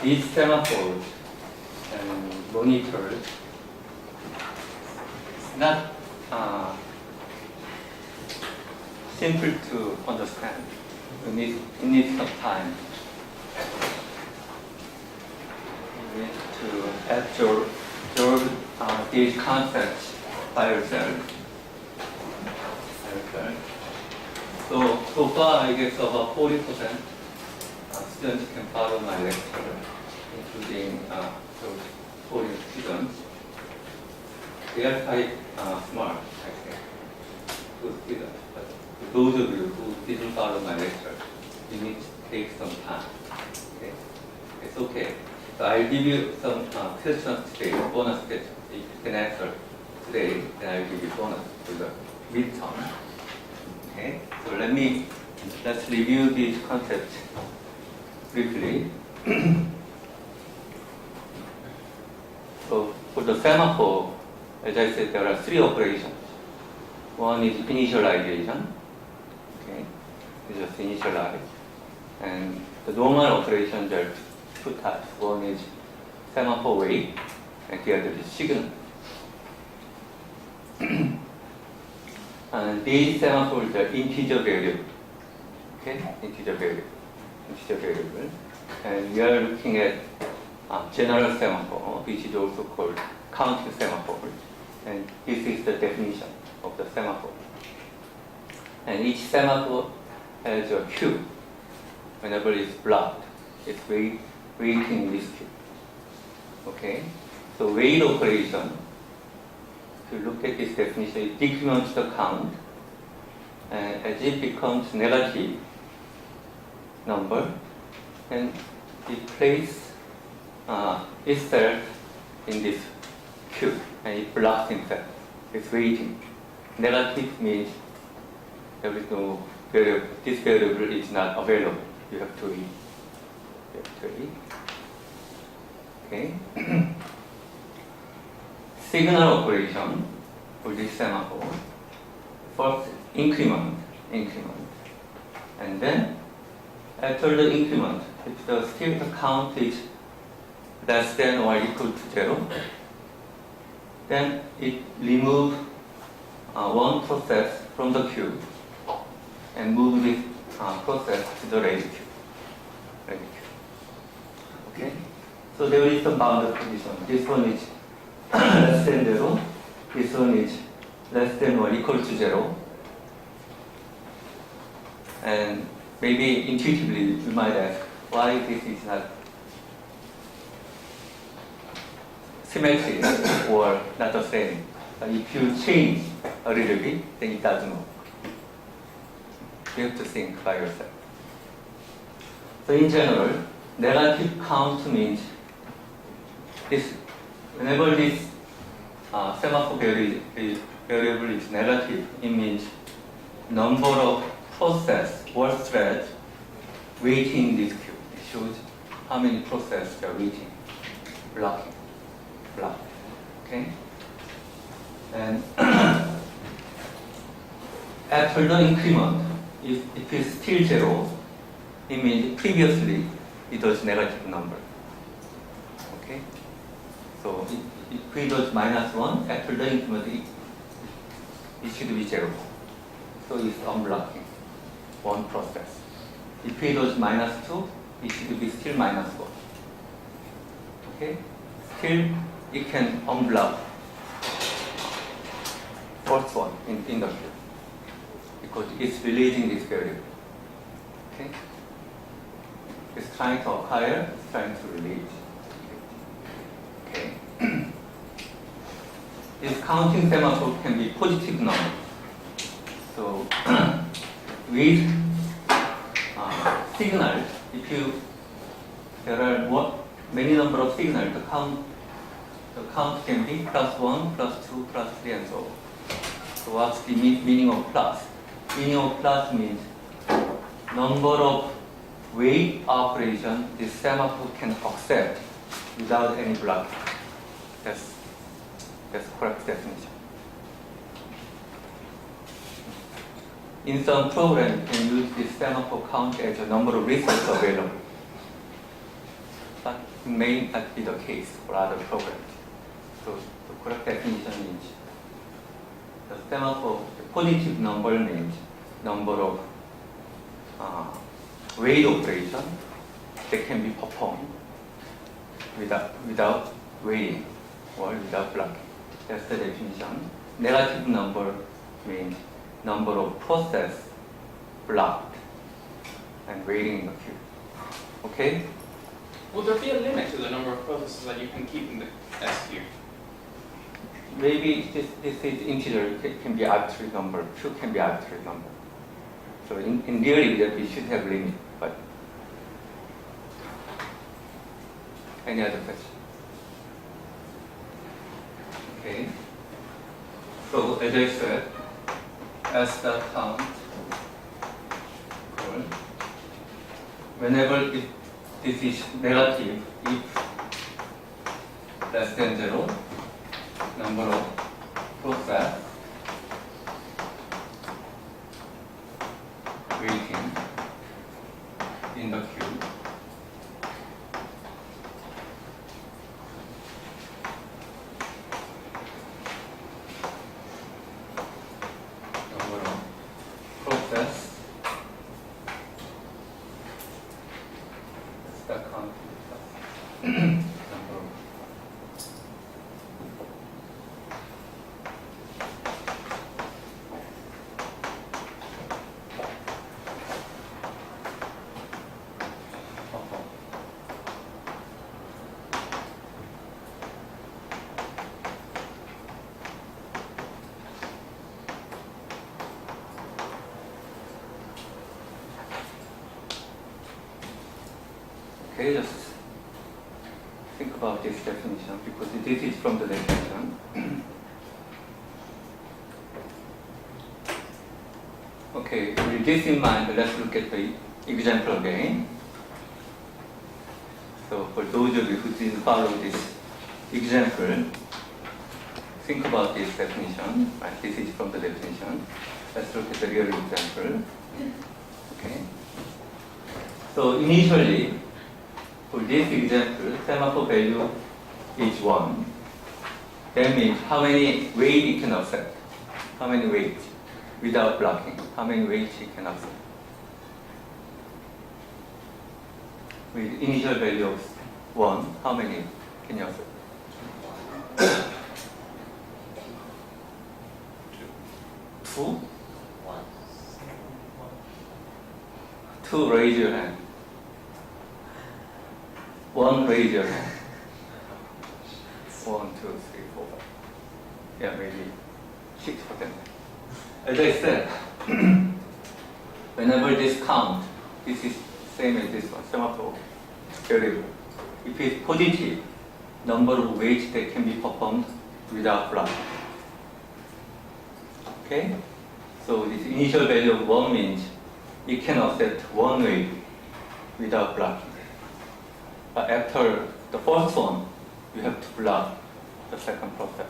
these semaphores and monitors is not simple to understand. You need some time. You need to absorb these concepts by yourself. So far I guess about 40% students can follow my lecture, including those 40 students. They are quite smart, I think, good students. But for those of you who didn't follow my lecture, you need to take some time. Okay? It's okay. So I'll give you some questions today, bonus questions. If you can answer today, then I'll give you bonus for the midterm. Okay? So let's review these concepts briefly. So for the semaphore, as I said, there are three operations. One is initialization. Okay, you just initialize. And the normal operations are two types. One is semaphore wait, and the other is signal. And these semaphores are integer variable. Okay, integer variable. And we are looking at general semaphore, which is also called counting semaphore. And this is the definition of the semaphore. And each semaphore has a queue. Whenever it's blocked, it's waiting in this queue. Okay? So wait operation, if you look at this definition, it decrements the count, and as it becomes negative number, and it places itself in this queue, and it blocks itself. It's waiting. Negative means there is no variable. This variable is not available. You have to wait. Okay. Signal operation for this semaphore. First, increment, and then after the increment, if the still the count is less than or equal to 0, then it removes one process from the queue and moves this process to the ready queue. Okay? So there is some boundary condition. This one is less than 0. This one is less than or equal to 0. And maybe intuitively you might ask why this is not symmetric or not the same. But if you change a little bit, then it doesn't work. You have to think by yourself. So in general, negative count means this. Whenever this semaphore variable is negative, it means number of process or threads waiting in this queue. It shows how many processes are waiting, blocking. Okay? And after the increment, if it's still 0, it means previously it was negative number. Okay? So if it was -1, after the increment, it should be 0. So it's unblocking one process. If it was -2, it should be still -1. Okay? Still, it can unblock first one in the queue because it's releasing this variable. Okay? It's trying to acquire, it's trying to release. Okay? This counting semaphore can be positive number. So with signals, there are many number of signals, the count can be +1, +2, +3, and so on. So what's the meaning of plus? Meaning of plus means number of wait operation this semaphore can accept without any blocking. That's correct definition. In some program, you can use this semaphore count as a number of resources available. but it may not be the case for other programs. So the correct definition is the semaphore, the positive number means number of wait operation that can be performed without waiting or without blocking. That's the definition. Negative number means number of process blocked and waiting in the queue. Okay? Will there be a limit to the number of processes that you can keep in the S queue? Maybe this is integer, it can be arbitrary number, 2 can be arbitrary number. So in theory that we should have limit, but any other question? Okay. So as I said, as the count equal, whenever this is negative, if less than 0, number of process waiting in the queue number of process that's the count number of Okay, just think about this definition because this is from the definition. Okay, with this in mind, let's look at the example again. So for those of you who didn't follow this example, think about this definition. Right? This is from the definition. Let's look at the real example. Okay. So initially, for this example, semaphore value is 1. That means how many weight it can accept. How many weights without blocking. How many weights it can accept. With initial value of 1, how many can you accept? 2? 2, raise your hand. 1, raise your hand. 1, 2, 3, 4. Yeah, maybe 6%. As I said, whenever this count, this is same as this one, semaphore variable. If it's positive, number of weights that can be performed without blocking. Okay? So this initial value of 1 means it can accept 1 weight without blocking. But after the first one, you have to block the second process.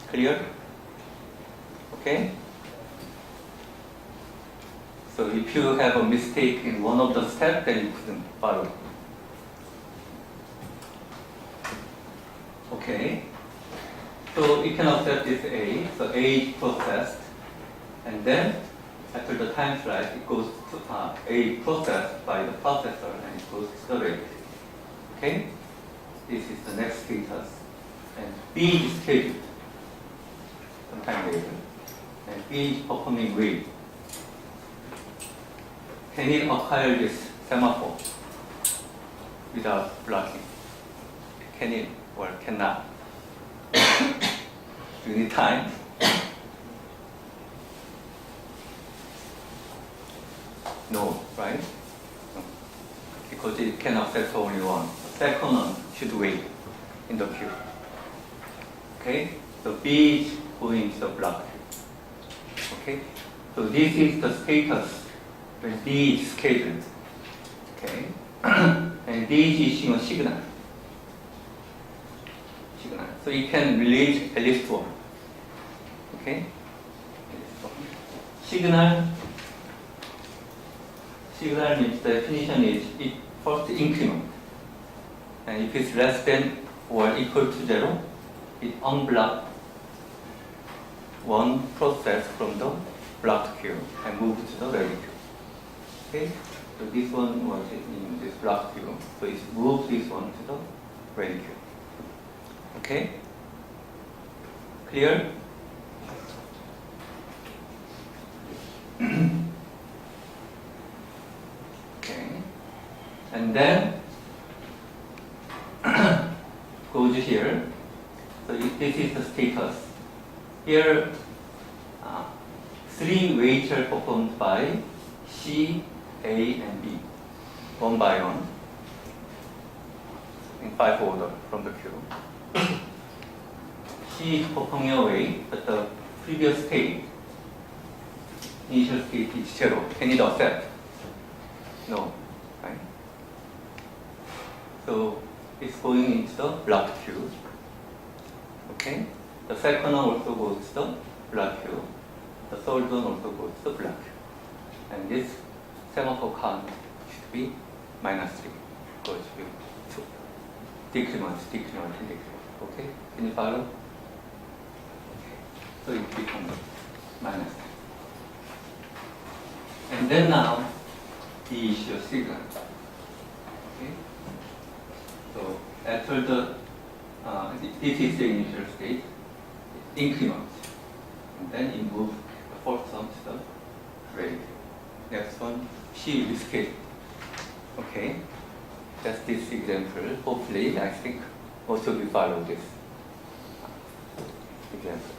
Clear? Okay? So if you have a mistake in one of the steps, then you couldn't follow. Okay? So you can accept this A. So A is processed. And then, after the time slice, it goes to A processed by the processor and it goes to the rate. Okay? This is the next status. And B is scheduled sometime later. And B is performing wait. Can it acquire this semaphore without blocking? Can it or cannot? Do you need time? No, right? No. Because it can accept only one. The second one should wait in the queue. Okay? So B is going to the block queue. Okay? So this is the status when B is scheduled. Okay? And B is issuing a signal. So it can release at least one. Okay? Signal means the definition is it first increment. And if it's less than or equal to 0, it unblocks one process from the blocked queue and moves to the ready queue. Okay? So this one was in this blocked queue. So it moves this one to the ready queue. Okay? Clear? Okay. And then goes here. So this is the status. Here, 3 waits are performed by C, A, and B, one by one, in 5 order from the queue. C is performing a wait, but the previous state, initial state is 0. Can it accept? No, right? So it's going into the blocked queue. Okay? The second one also goes to the blocked queue. The third one also goes to the blocked queue. And this semaphore count should be -3. Goes to decrement. Okay? Can you follow? Okay. So it becomes -3. And then now, the issue signal. Okay? So after the, this is the initial state, it increments. And then it moves the first one to the ready. Next one, C is scale. Okay? That's this example. Hopefully, I think most of you follow this example.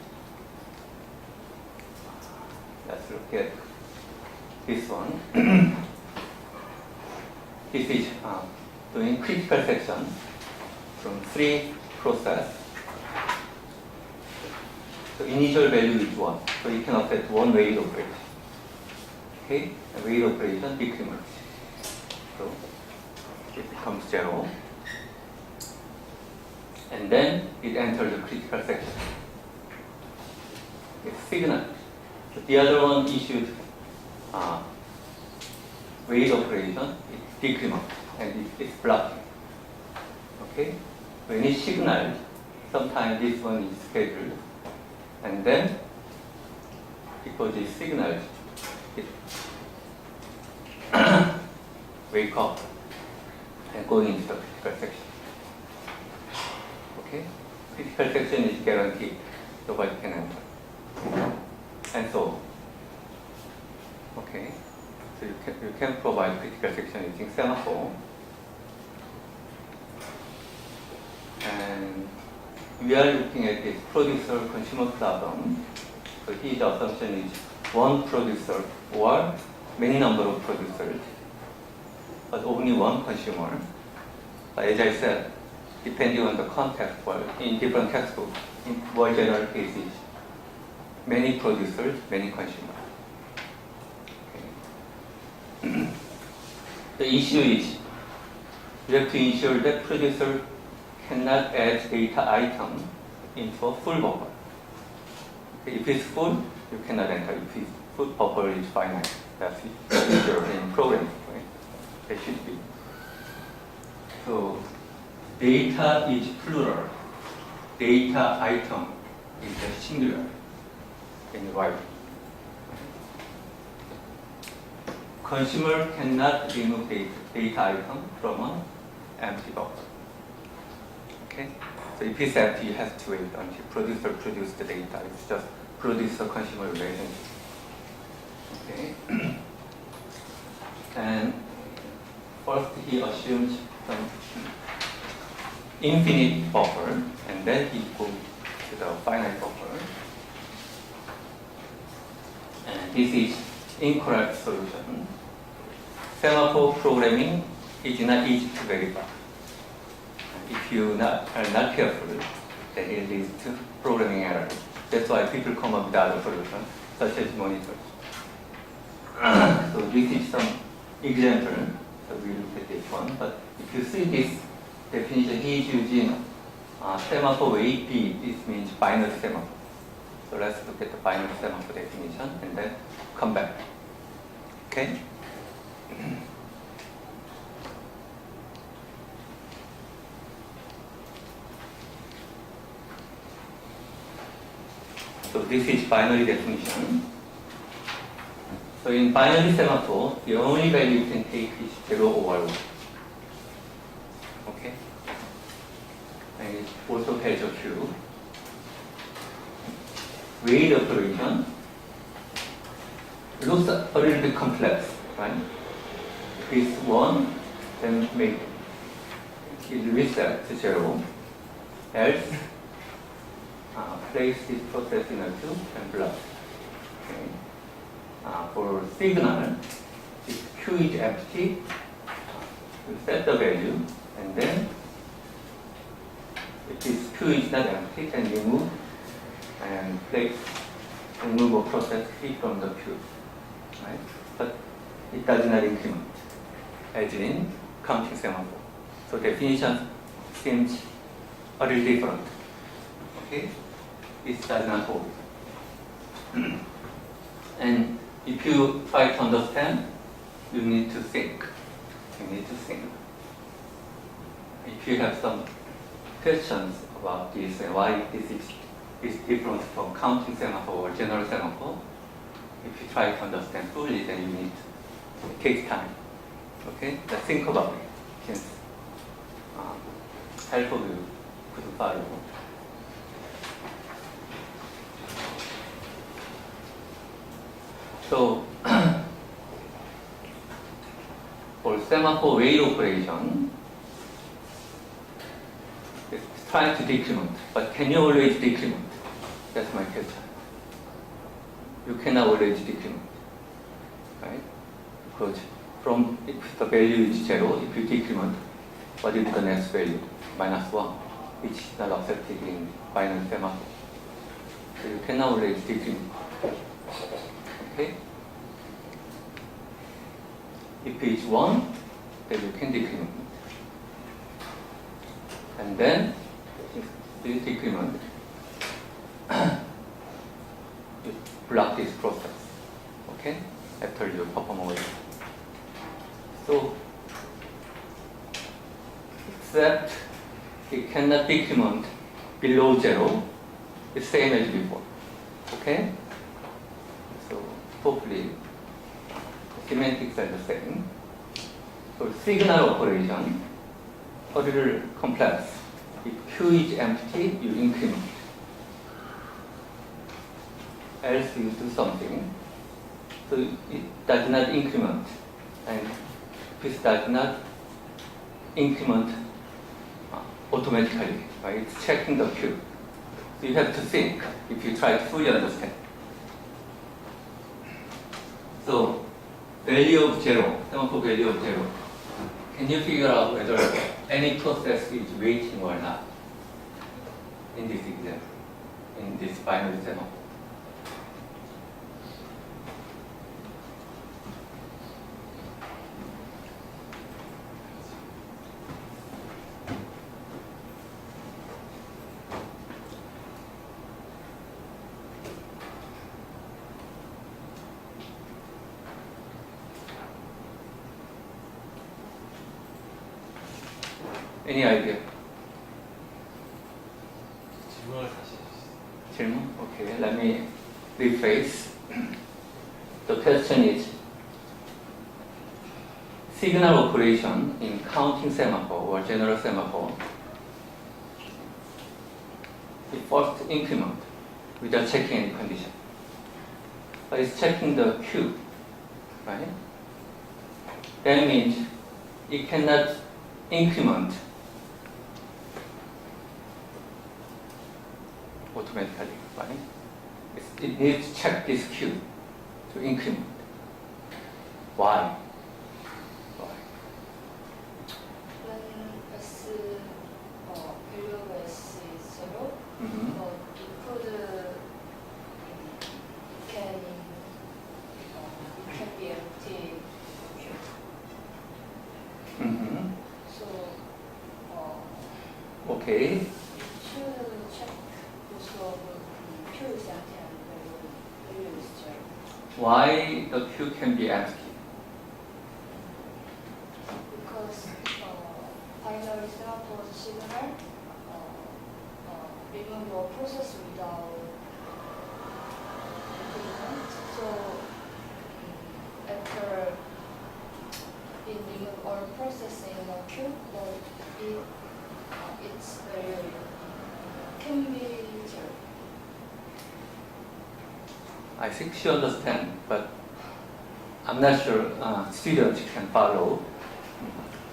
Let's look at this one. This is doing critical section from 3 process. So initial value is 1. So you can accept one wait operation. Okay? A wait operation decrements. So it becomes 0. And then it enters the critical section. It's signal. So the other one issued wait operation, it decrements and it's blocking. Okay? When it's signaled, sometimes this one is scheduled, and then because it's signaled, it wake up and go into the critical section. Okay? Critical section is guaranteed, nobody can enter. And so, okay, so you can provide critical section using semaphore. And we are looking at this producer-consumer problem. So his assumption is one producer or many number of producers, but only one consumer. But as I said, depending on the context, well, in different textbooks, in more general cases, many producers, many consumers. Okay. The issue is you have to ensure that producer cannot add data item into a full buffer. Okay. If it's full, you cannot enter. If it's full, buffer is finite. That's usual in programming. Right? It should be. So data is plural. Data item is a singular. Can you write? Consumer cannot remove data item from an empty buffer. Okay? So if it's empty, you have to wait until producer produces the data. It's just producer-consumer relationship. Okay? And first he assumes some infinite buffer, and then he goes to the finite buffer. And this is incorrect solution. Semaphore programming is not easy to verify. If you are not careful, then it leads to programming error. That's why people come up with other solutions, such as monitors. So this is some example. So we look at this one. But if you see this definition, he is using semaphore wait B. This means binary semaphore. So let's look at the binary semaphore definition and then come back. Okay? this is binary definition. So in binary semaphore, the only value you can take is 0 or 1. Okay? And it also has a few. Weight operation looks a little bit complex, right? This 1, then make it reset to 0. Else, place this process in a queue and block. Okay. For signal, if Q is empty, you set the value, and then if this Q is not empty, then remove and remove a process key from the queue. Right? But it does not increment, as in counting semaphore. So definition seems a little different. Okay? This does not hold. And if you try to understand, you need to think. You need to think. If you have some questions about this and why this is different from counting semaphore or general semaphore, if you try to understand fully, then you need to take time. Okay? But think about it. Since half of you could follow. So, for semaphore weight operation, it's trying to decrement, but can you always decrement? That's my question. You cannot always decrement, right? Because from if the value is 0, if you decrement, what is the next value? -1, which is not accepted in binary semaphore. So you cannot always decrement. Okay? If it's 1, then you can decrement. And then, if you decrement, you block this process. Okay? After you perform away. So, except it cannot decrement below 0, it's same as before. Okay? So, hopefully, the semantics are the same. So, signal operation, a little complex. If Q is empty, you increment. Else you do something. So, it does not increment. And this does not increment automatically. Right? It's checking the Q. So, you have to think if you try to fully understand. So, value of 0, semaphore value of 0. Can you figure out whether any process is waiting or not in this example, in this binary semaphore? Any idea? 질문을 다시 해주세요. 질문? Okay, let me rephrase. The question is, signal operation in counting semaphore or general semaphore, it first increment without checking any condition. But it's checking the Q, right? That means it cannot increment automatically, right? It needs to check this Q to increment. Why? Why? When S value of S is 0, Mm-hmm. it can be empty. Mm-hmm. So Okay. should check also Q is empty and value is 0. Why the Q can be empty? Because binary semaphore signal remove a process without So after in or processing a queue, or it's very can be zero. I think she understands, but I'm not sure students can follow.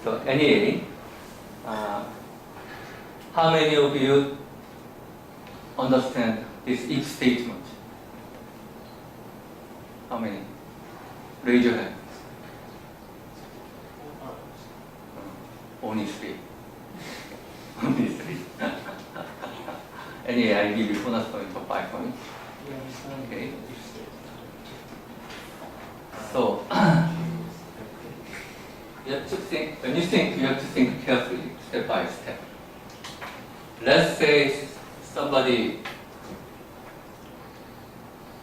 So anyway, how many of you understand this if statement? How many? Raise your hand. Only three. Only three. Anyway, I give you bonus point for 5 points. Okay. So you have to think. When you think, you have to think carefully, step by step. Let's say somebody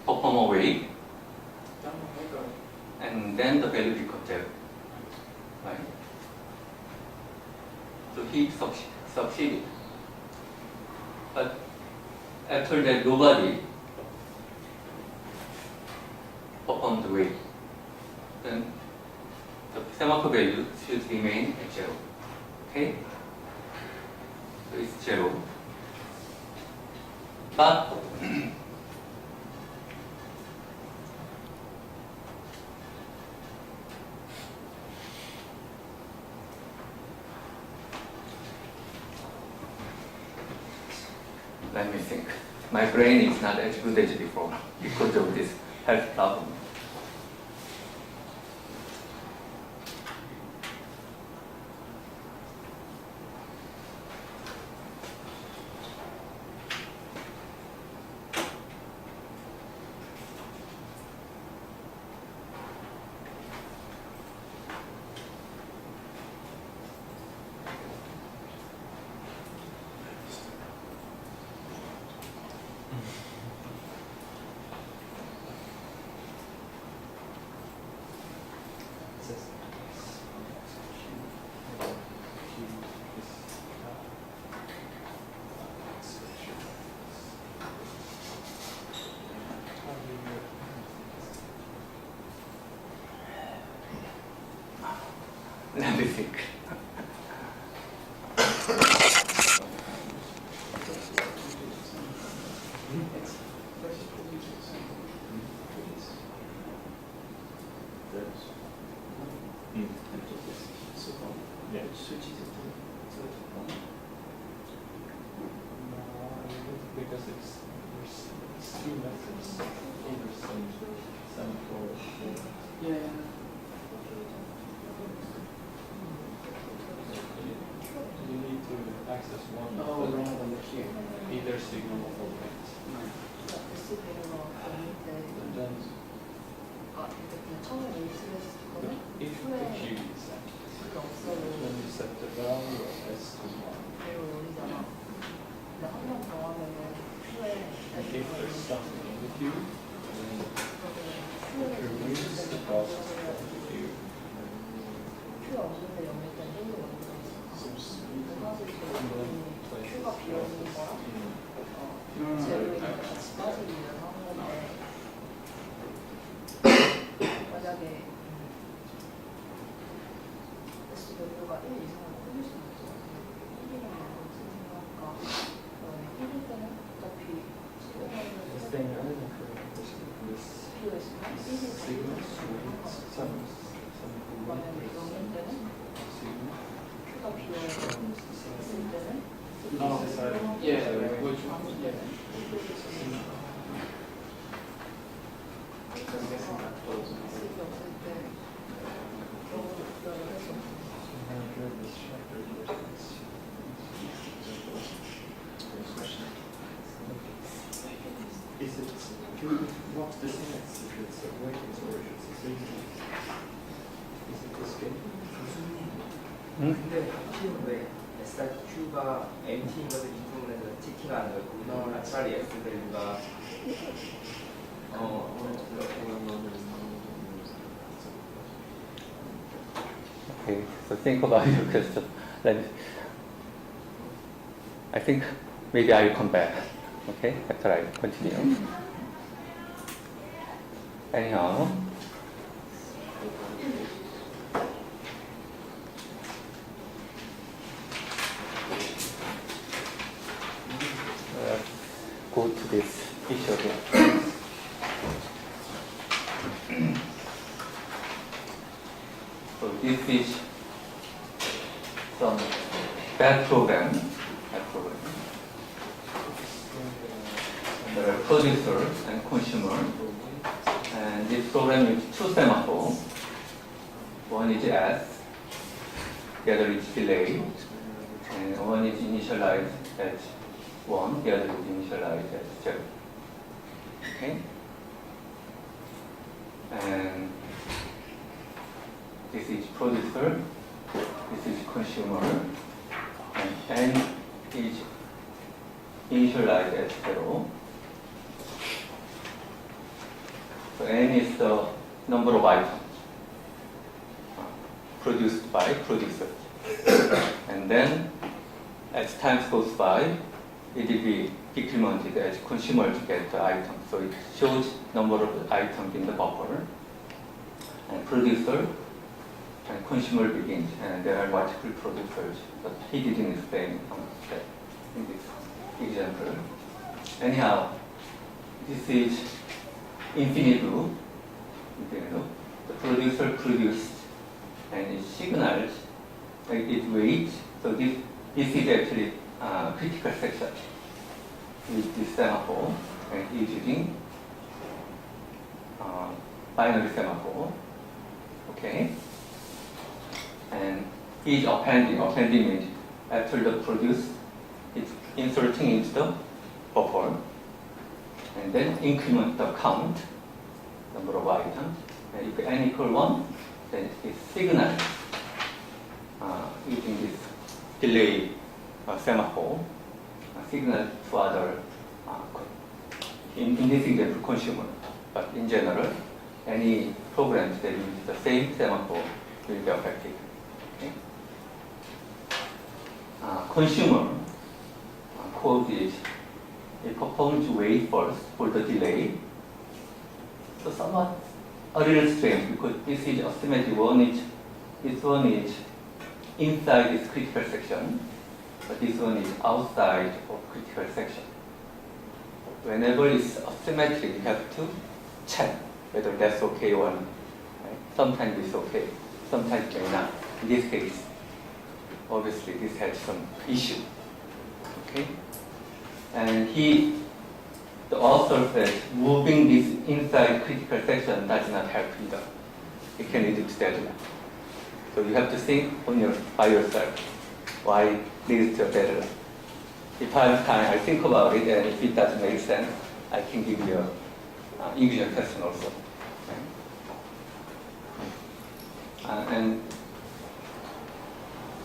perform a wave, and then the value becomes 0, right? So he succeeded. But after that, nobody performed the wave. Then the semaphore value should remain at 0. Okay? So it's 0. But let me think. My brain is not as good as before because of this health problem. Let me think. Because there's three methods. There's some for Yeah. you need to access one Oh, method, rather than the queue. either signal or bit. And then 처음에 레이스에서 그거는 if the queue is active, when you set the value of S to 1, 배로 올리잖아. 근데 한 번 더 하면은 후에 and if there's something in the queue, then 후에 it removes the process from the queue. 큐가 없는데 영일 때 땡이 오는 거 있어. 사실 And then 큐가 비어있는 거랑 Mm. 제로이니까 같이 빠지기 위해서 하는 건데 만약에 S 밸류가 1 이상을 끊을 수는 없어. 1이라는 걸 생각하니까 1일 때는 어차피 The thing I didn't this 비어있으면 1이 signals with some 만약에 영일 때는 signal. 큐가 비어있을 때는 Oh, yeah, which one? Yeah. I'm guessing that falls in. 쓸게 없을 때 너무 특별히 해서 Is it what's the sense if it's a wave or if it's a signal? Is it escaping? 근데 Q는 왜 SRQ가 MT인 것을 인정을 해서 채팅하는 거예요? 거기서 차라리 S 밸류가 Okay, so think about your question. Let me, I think maybe I will come back. Okay, after I continue. anyhow. Go to this issue again. So this is some bad program. There are producer and consumer, and this program uses two semaphores. One is S, the other is delay, and one is initialized as 1, the other is initialized as 0. Okay? And this is producer, this is consumer, and N is initialized as 0. So N is the number of items produced by producer. And then, as time goes by, it will be decremented as consumers get the item. So it shows number of items in the buffer. And producer and consumer begins, and there are multiple producers, but he didn't explain that in this example. Anyhow, this is infinite loop. The producer produced and it signals, it waits. So this is actually critical section with this semaphore, and it is using binary semaphore. Okay, and is appending. Appending means after the produce, it's inserting into the buffer, and then increment the count, number of items. And if n equal 1, then it signals using this delay semaphore, signal to other, in this example, consumer. But in general, any programs that use the same semaphore will be affected. Okay? Consumer code is it performs wait first for the delay. So somewhat a little strange because this is asymmetric. This one is inside this critical section, but this one is outside of critical section. Whenever it's asymmetric, you have to check whether that's okay or not. Right? Sometimes it's okay, sometimes it may not. In this case, obviously this has some issue. Okay? And the author says moving this inside critical section does not help either. It can lead to deadlock. So you have to think by yourself why leads to a deadlock. If I have time, I think about it, and if it doesn't make sense, I can give you an English question also. Okay? And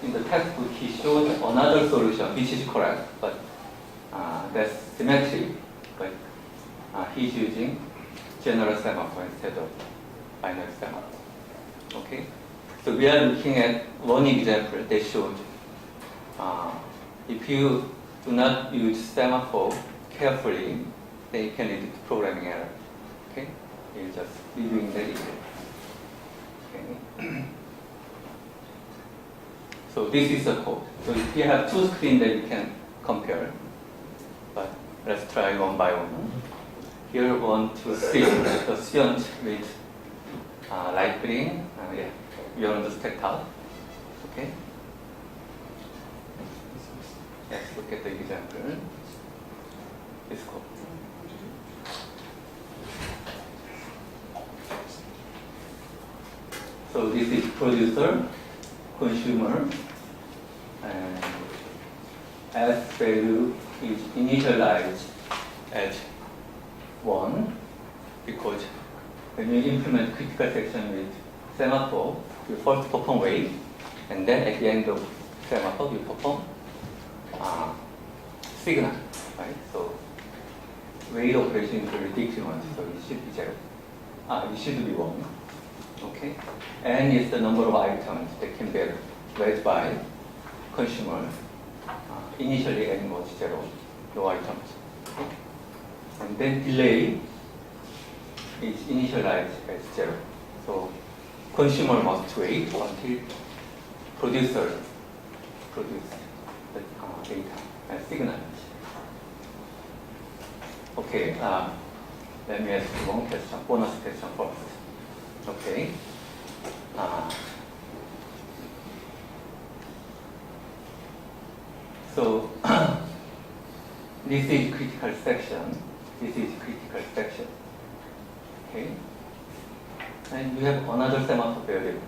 in the textbook, he showed another solution which is correct, but that's symmetric, but he's using general semaphore instead of binary semaphore. Okay? So we are looking at one example that showed if you do not use semaphore carefully, then you can lead to programming error. Okay? You're just reviewing that example. Okay? So this is the code. So if you have two screens that you can compare, but let's try one by one. Here 1, 2, 3, the student with light green, we are on the stacked out. Okay? Let's look at the example. This code. So this is producer, consumer, and S value is initialized at 1 because when you implement critical section with semaphore, you first perform wait, and then at the end of semaphore, you perform signal, right? So wait operation is very decrement, so it should be 0. It should be 1. Okay? N is the number of items that can be read by consumer. Initially N was 0, no items. Okay? And then delay is initialized as 0. So consumer must wait until producer produce the data and signal. Okay, let me ask you one question, bonus question first. Okay. So this is critical section. This is critical section. Okay. And we have another semaphore variable.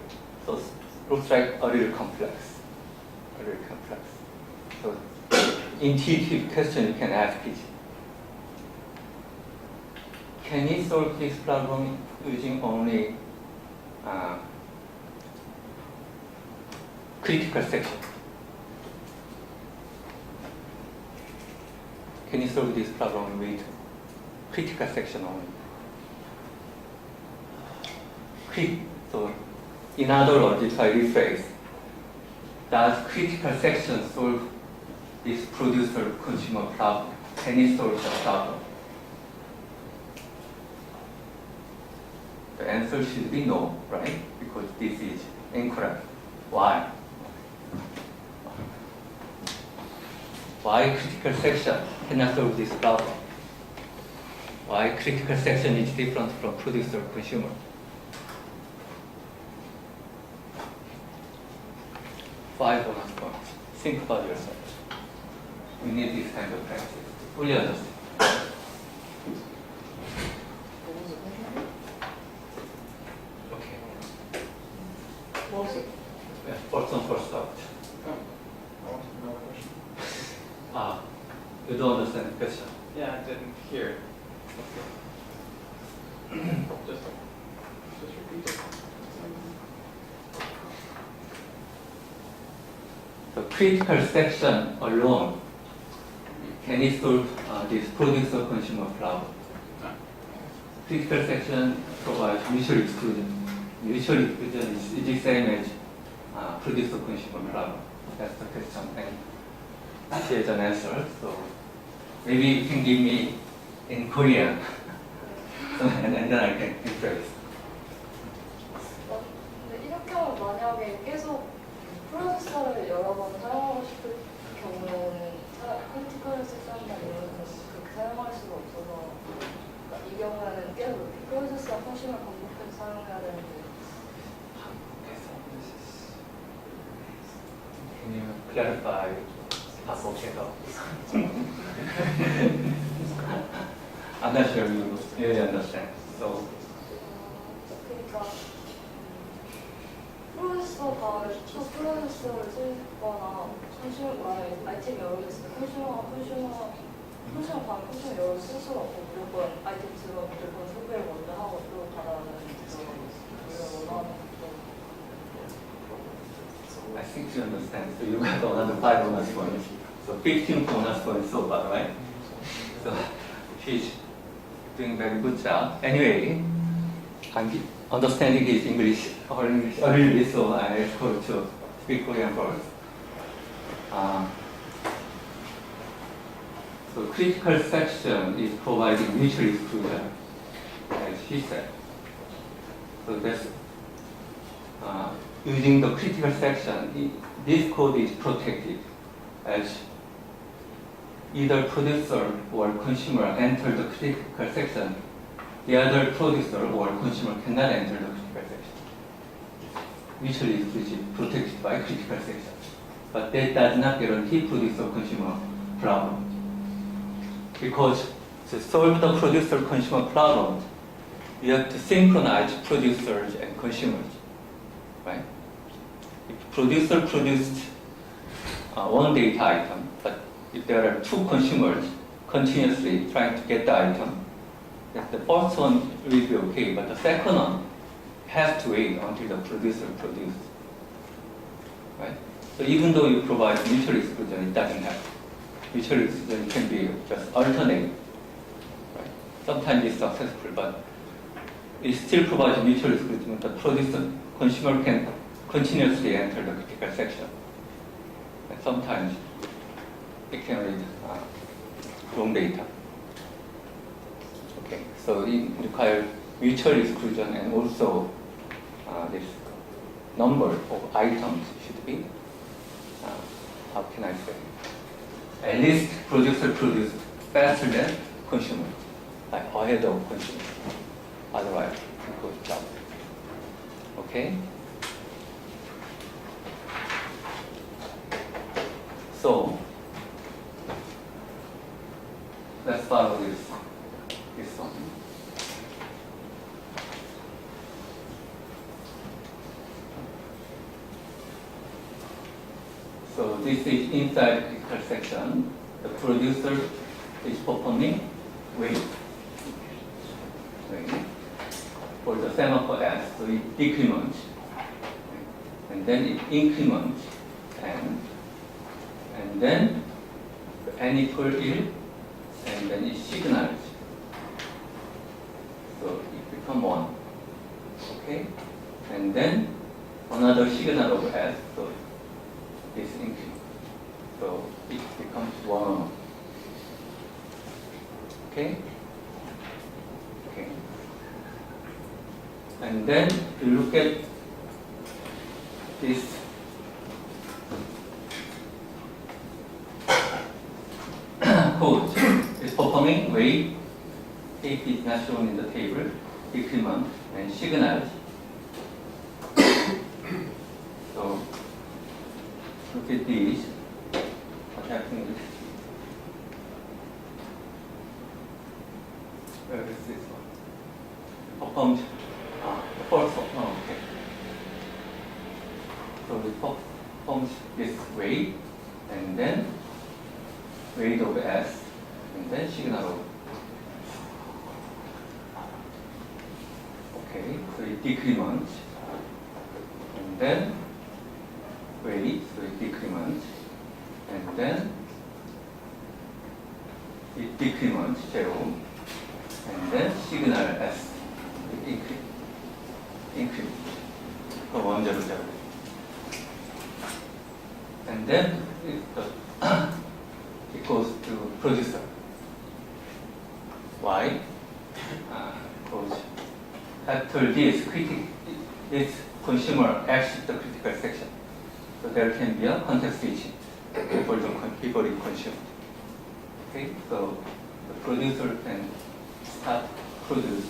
So it looks like a little complex. A little complex. So intuitive question you can ask is, can you solve this problem using only critical section? Can you solve this problem with critical section only? So, in other words, if I rephrase, does critical section solve this producer-consumer problem? Can it solve the problem? The answer should be no, right? Because this is incorrect. Why? Why critical section cannot solve this problem? Why critical section is different from producer-consumer? Why bonus points? Think about yourself. We need this kind of practice. Fully understand. Okay. What was it? Yeah, first on, first out. Oh, I want another question. You don't understand the question. Yeah, I didn't hear it. Just repeat it. The critical section alone can it solve this producer-consumer problem? Critical section provides mutual exclusion. Mutual exclusion is the same as producer-consumer problem. That's the question, and she has an answer. So maybe you can give me in Korean, and then I can rephrase. 근데 이렇게 하면 만약에 계속 프로세서를 여러 번 사용하고 싶을 경우에는 크리티컬 섹션이나 이런 거 그렇게 사용할 수가 없어서 그러니까 이 경우에는 계속 프로세서와 컨슈머 반복해서 사용해야 되는데 Can you clarify 반복해서? I'm not sure you really understand. So, 그러니까 프로세서가 또 프로세서를 쓰거나 컨슈머 만약에 아이템이 여러 개 있을 때 컨슈머 다음 컨슈머 여러 개 쓸 수가 없고 무조건 아이템 들어가면 무조건 소비를 먼저 하고 또 받아가는 그런 원하는 I think you understand. So you got another 5 bonus points. So 15 bonus points so far, right? So she's doing very good job. Anyway, I'm understanding his English or English a little bit, so I asked her to speak Korean first. So critical section is providing mutual exclusion, as she said. So that's using the critical section, this code is protected as either producer or consumer enter the critical section, the other producer or consumer cannot enter the critical section. Mutually exclusive, protected by critical section. But that does not guarantee producer-consumer problem. Because to solve the producer-consumer problem, you have to synchronize producers and consumers, right? If producer produced one data item, but if there are two consumers continuously trying to get the item, then the first one will be okay, but the second one has to wait until the producer produced, right? So even though you provide mutual exclusion, it doesn't happen. Mutual exclusion can be just alternate, right? Sometimes it's successful, but it still provides mutual exclusion. The producer, consumer can continuously enter the critical section. And sometimes it can read wrong data. Okay, so it requires mutual exclusion and also this number of items should be, how can I say, at least producer produce faster than consumer, like ahead of consumer. Otherwise, it goes down. Okay? So, let's follow this one. So this is inside critical section. The producer is performing wait. For the semaphore S, so it decrements, and then it increments, and then n equal 1, and then it signals. So it becomes 1. Okay? And then another signal of S, so this increment. So it becomes 1. Okay? Okay. And then you look at this code. It's performing wait. If is not shown in the table, decrement and signals. So look at these. What happened? Where is this one? Performed. The first one. Oh, okay. So it performs this wait, and then wait of S, and then signal of. Okay, so it decrements, and then wait, so it decrements, and then it decrements 0, and then signal S, it increments. So 1, 0, 0. And then it goes to producer. Why? Because after this consumer exits the critical section. So there can be a context switching before it consumed. Okay, so the producer can start produce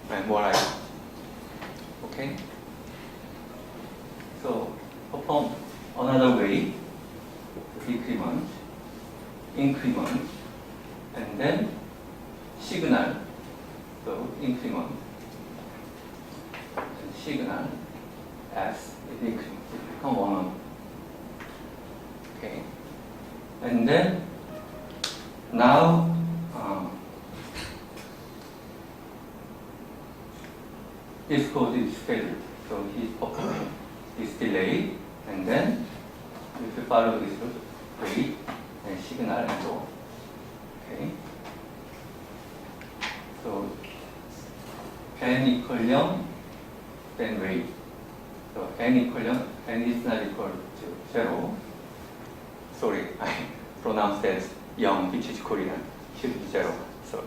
and more items. Okay? So perform another way, decrement, increment, and then signal, so increment, and signal as it increments, it becomes 1. Okay, and then now this code is scheduled, so he's performing this delay, and then if you follow this route, wait and signal and so on. Okay. So n equal 0, then wait. So n equal 0, n is not equal to 0. Sorry, I pronounced as 0, which is Korean. Should be 0. So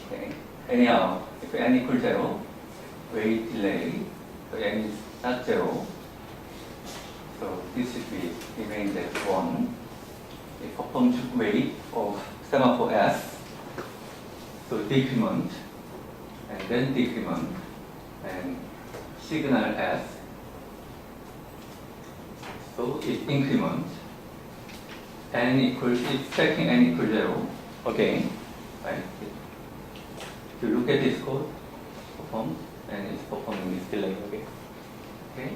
okay. Anyhow, if n equals 0, wait delay. So n is not 0. So this should be remained as 1. It performs wait of semaphore S. So decrement, and then decrement, and signal S. So it increments. N equals, it's checking n equals 0 again, right? If you look at this code, perform, and it's performing this delay again. Okay?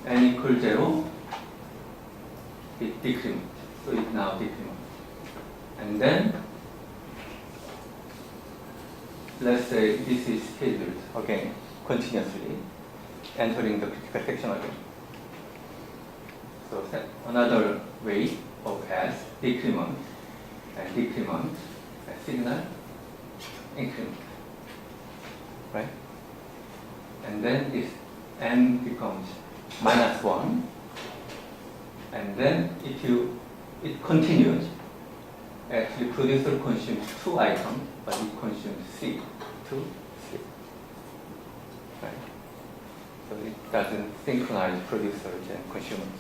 N equals 0, it decrements. So it now decrements. And then, let's say this is scheduled again, continuously, entering the critical section again. So another way of S, decrement, and decrement, and signal, increment. Right? And then this n becomes -1, and then if it continues, actually producer consumes 2 items, but it consumes 2, 3. Right? So it doesn't synchronize producers and consumers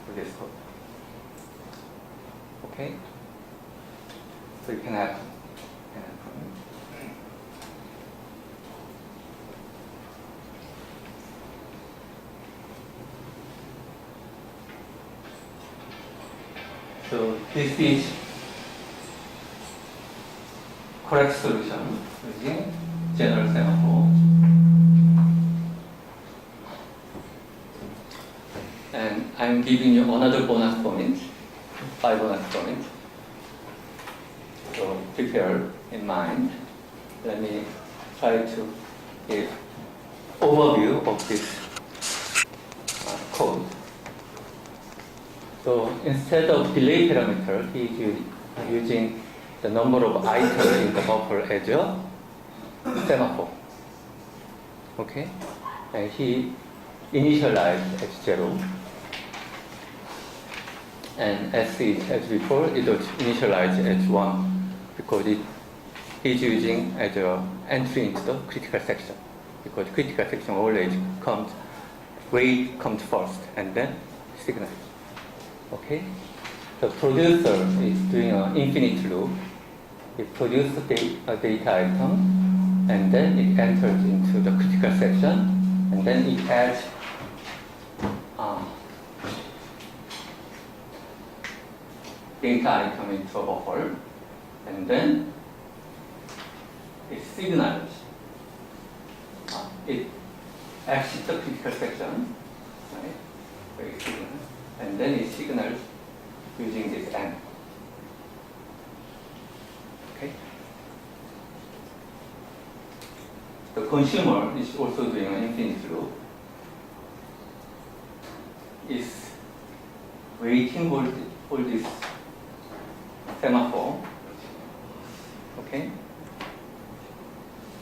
for this code. Okay? So it can happen. So this is correct solution using general semaphore. And I'm giving you another bonus point, 5 bonus points. So prepare in mind. Let me try to give overview of this code. So instead of delay parameter, he is using the number of items in the buffer as a semaphore. Okay? And he initialized at 0. And S is, as before, it was initialized at 1 because it is using as an entry into the critical section. Because critical section always comes, wait comes first and then signal. Okay? The producer is doing an infinite loop. It produces a data item and then it enters into the critical section and then it adds data item into a buffer and then it signals. It exits the critical section, right? Where it signals. And then it signals using this N. Okay? The consumer is also doing an infinite loop. Is waiting for this semaphore. Okay?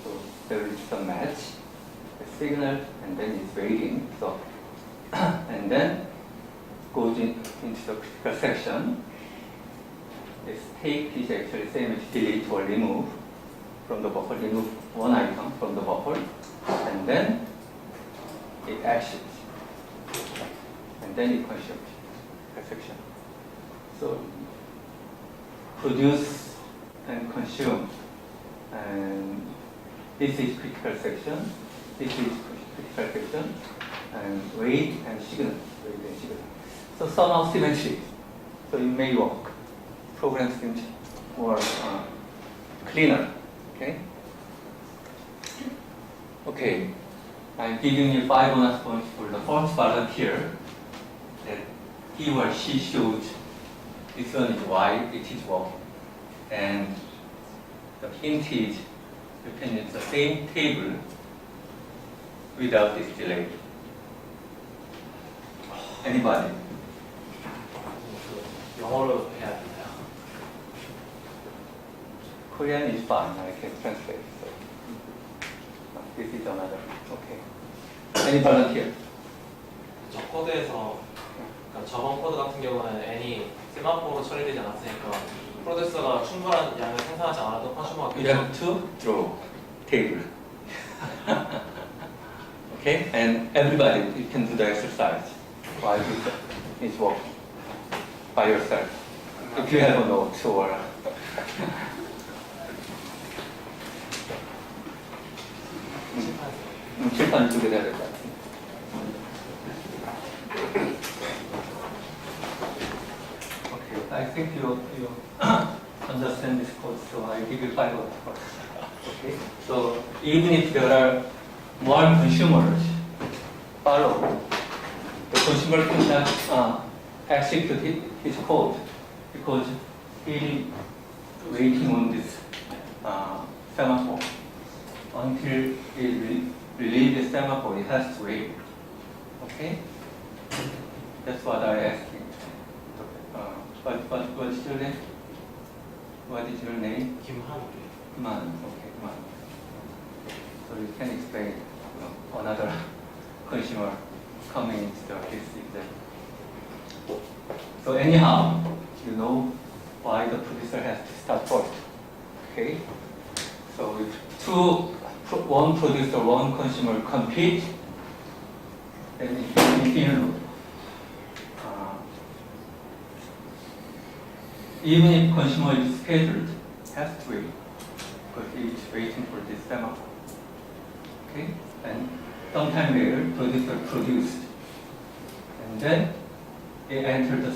So there is some match, a signal, and then it's waiting. So and then goes into the critical section. This take is actually same as delete or remove from the buffer, remove one item from the buffer, and then it exits, and then it consumes critical section. So produce and consume, and this is critical section, this is critical section, and wait and signal, wait and signal. So somehow symmetry. So it may work. Program seems more cleaner. Okay. Okay. I'm giving you 5 bonus points for the first volunteer that he or she showed this one is why it is working. And the hint is you can use the same table without this delay. Anybody? 영어로 해야 되나요? Korean is fine. I can translate. So this is another. Okay. Any volunteer? 저 코드에서 그러니까 저번 코드 같은 경우는 n이 세마포로 처리되지 않았으니까 프로세서가 충분한 양을 생산하지 않아도 컨슈머가 You have to draw table. Okay, and everybody you can do the exercise while it's working by yourself. If you have a note or 칠판 두개 돼야 될 것 같아요. Okay, I think you understand this code, so I give you 5 of course. Okay, so even if there are more consumers follow, the consumer cannot execute his code because he's waiting on this semaphore. Until it release the semaphore, it has to wait. Okay? That's what I asked him. What is your name? What is your name? 김한우리. Man. Okay, man. So you can explain another consumer coming into this example. So anyhow, you know why the producer has to start first. Okay? So if one producer, one consumer compete, then if you feel even if consumer is scheduled, has to wait because he's waiting for this semaphore. Okay? And sometime later, producer produced. And then he entered the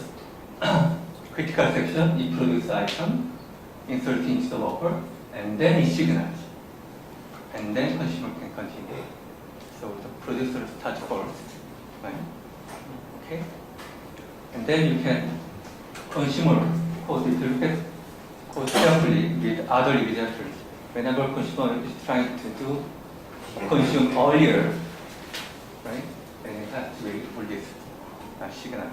critical section, he produced item, insert into the buffer, and then he signals. And then consumer can continue. So the producer starts first. Right? Okay? And then you can consumer code it code carefully with other examples. Whenever consumer is trying to do consume earlier, right? Then it has to wait for this signal.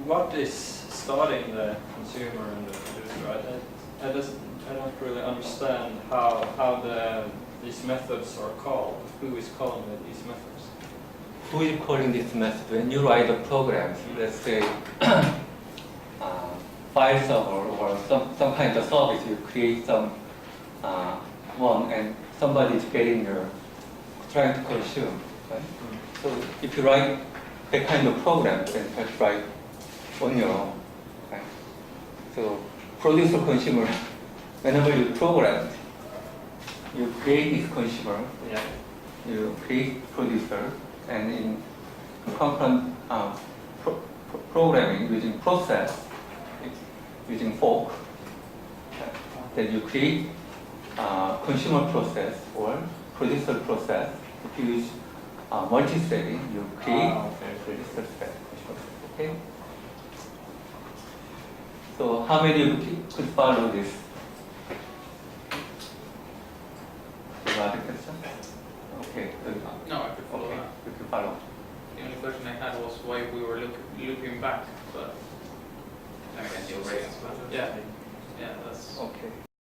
What is starting the consumer and the producer? I don't really understand how these methods are called. Who is calling these methods? Who is calling this method? When you write a program, let's say file server or some kind of service, you create some one and somebody is getting your trying to consume. Right? So if you write that kind of program, then you have to write on your own. Right? So producer consumer, whenever you program, you create this consumer, you create producer, and in programming using process, using fork, then you create consumer process or producer process. If you use multi-threading, you create producer thread. Okay. So how many of you could follow this? Other question? Okay. No, I could follow Okay. that. You can follow. The only question I had was why we were looping back, but then again, you'll raise. Yeah, that's Okay.